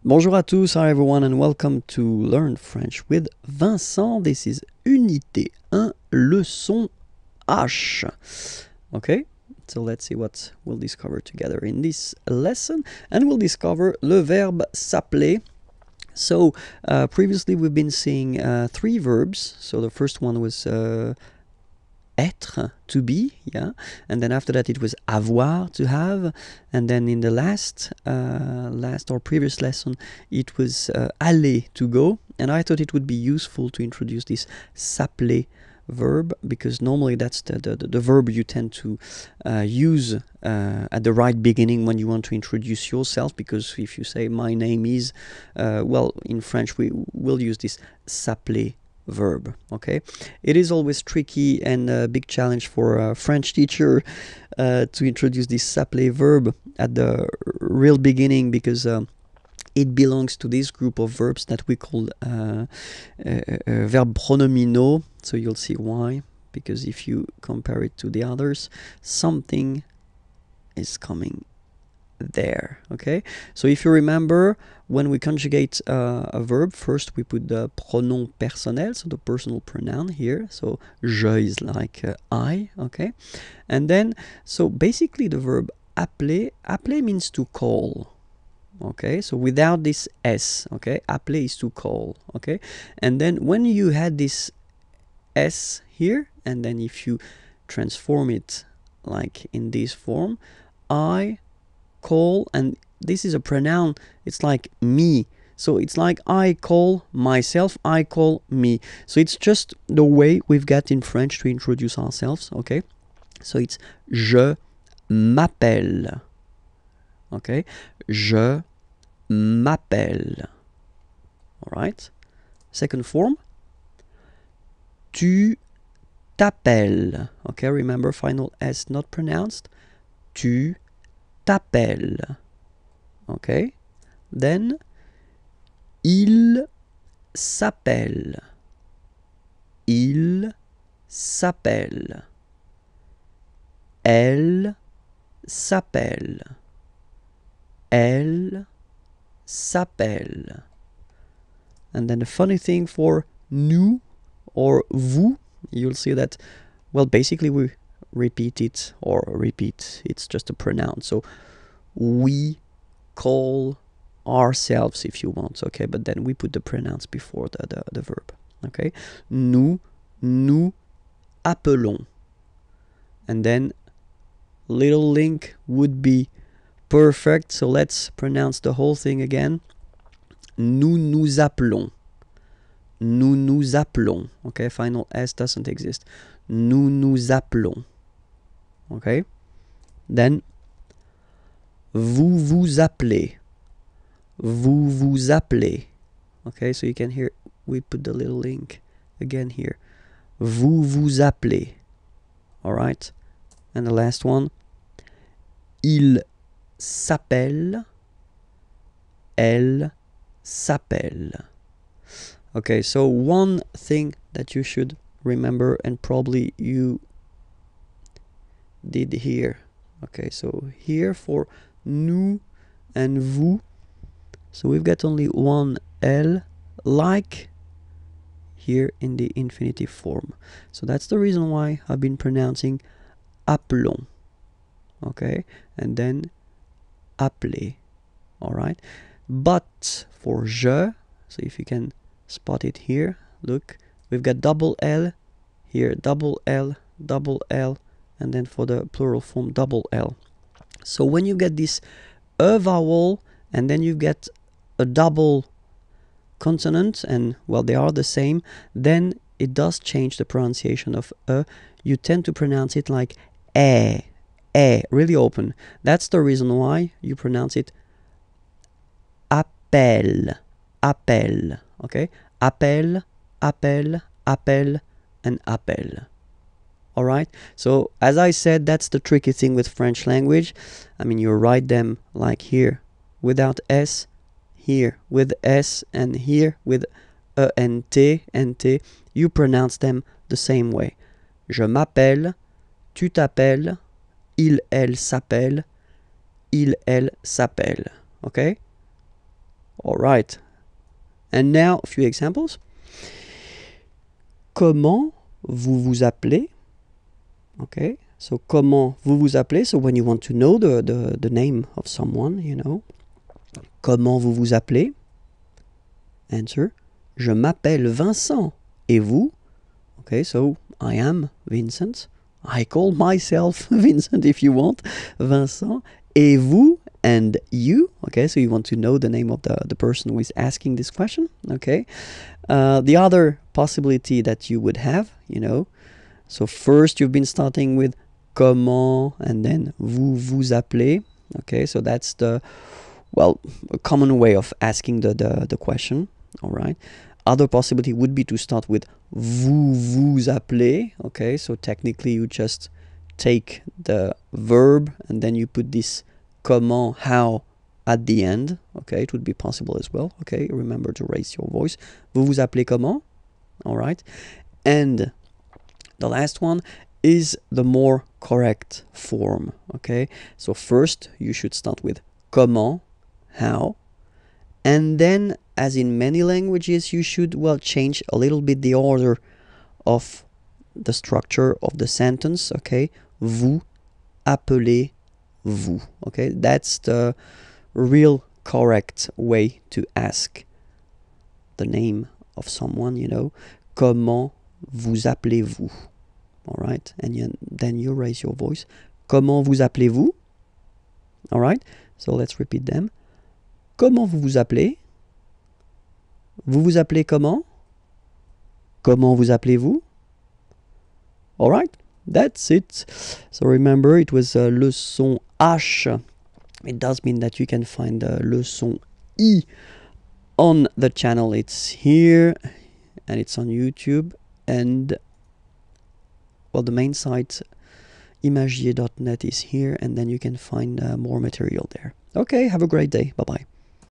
Bonjour à tous, hi everyone, and welcome to Learn French with Vincent. This is Unité 1, Leçon H. Okay, so let's see what we'll discover together in this lesson. And we'll discover le verbe s'appeler. So previously we've been seeing three verbs. So the first one was être, to be, yeah, and then after that it was avoir, to have, and then in the last or previous lesson it was aller, to go. And I thought it would be useful to introduce this s'appeler verb, because normally that's the verb you tend to use at the right beginning when you want to introduce yourself, because if you say my name is, well, in French we will use this s'appeler verb. Okay, it is always tricky and a big challenge for a French teacher to introduce this s'appeler verb at the real beginning, because it belongs to this group of verbs that we call verb pronominaux. So you'll see why, because if you compare it to the others, something is coming there. Okay, so if you remember, when we conjugate a verb, first we put the pronom personnel, so the personal pronoun here. So je is like I. Okay, and then so basically the verb appeler means to call. Okay, so without this s, okay, appeler is to call. Okay, and then when you had this s here, and then if you transform it like in this form, I call, and this is a pronoun, it's like me, so it's like I call myself, I call me. So it's just the way we've got in French to introduce ourselves. Okay, so it's je m'appelle. Okay, je m'appelle. All right, second form, tu t'appelles. Okay, remember, final s not pronounced. Tu t'appelles. Okay, then il s'appelle. Il s'appelle. Elle s'appelle. Elle s'appelle. And then the funny thing for nous or vous, you'll see that, well, basically we repeat it, it's just a pronoun. So we call ourselves, if you want, okay, but then we put the pronouns before the verb. Okay, nous appelons, and then little link would be perfect. So let's pronounce the whole thing again. Nous appelons. Nous appelons. Okay, final s doesn't exist. Nous appelons. Okay, then vous vous appelez. Vous vous appelez. Okay, so you can hear we put the little link again here. Vous vous appelez. All right, and the last one, il s'appelle. Elle s'appelle. Okay, so one thing that you should remember, and probably you did here. Okay, so here for nous and vous, so we've got only one L, like here in the infinitive form. So that's the reason why I've been pronouncing appelons. Okay, and then appeler. All right, but for je, so if you can spot it here, look, we've got double L here, double L, and then for the plural form, double L. So when you get this e vowel, and then you get a double consonant, and well, they are the same, then it does change the pronunciation of e. You tend to pronounce it like really open. That's the reason why you pronounce it appel. Okay, appel, and appel. All right, so as I said, that's the tricky thing with French language. I mean, you write them like here without s, here with s, and here with e and t, you pronounce them the same way. Je m'appelle, tu t'appelles, il, elle s'appelle, il, elle s'appelle. Okay? All right. And now a few examples. Comment vous vous appelez? Okay. So comment vous vous appelez? So when you want to know the name of someone, you know. Comment vous vous appelez? Answer. Je m'appelle Vincent. Et vous? Okay, so I am Vincent. I call myself Vincent if you want. Vincent. Et vous? And you? Okay, so you want to know the name of the person who is asking this question. Okay. The other possibility that you would have, you know. So first you've been starting with comment and then vous vous appelez. Okay, so that's the, well, a common way of asking the question. All right. Other possibility would be to start with vous vous appelez. Okay, so technically you just take the verb and then you put this comment, how, at the end. Okay, it would be possible as well. Okay, remember to raise your voice. Vous vous appelez comment? All right. And the last one is the more correct form. Okay, so first you should start with comment, how, and then, as in many languages, you should, well, change a little bit the order of the structure of the sentence. Okay, vous appelez vous. Okay, that's the real correct way to ask the name of someone, you know. Comment vous appelez-vous? All right, and then you raise your voice. Comment vous appelez-vous? All right, so let's repeat them. Comment vous vous appelez? Vous vous appelez comment? Comment vous appelez-vous? All right, that's it. So remember, it was Leçon H. It does mean that you can find Leçon I on the channel. It's here and it's on YouTube. And, well, the main site imagier.net is here, and then you can find more material there. Okay, have a great day. Bye-bye.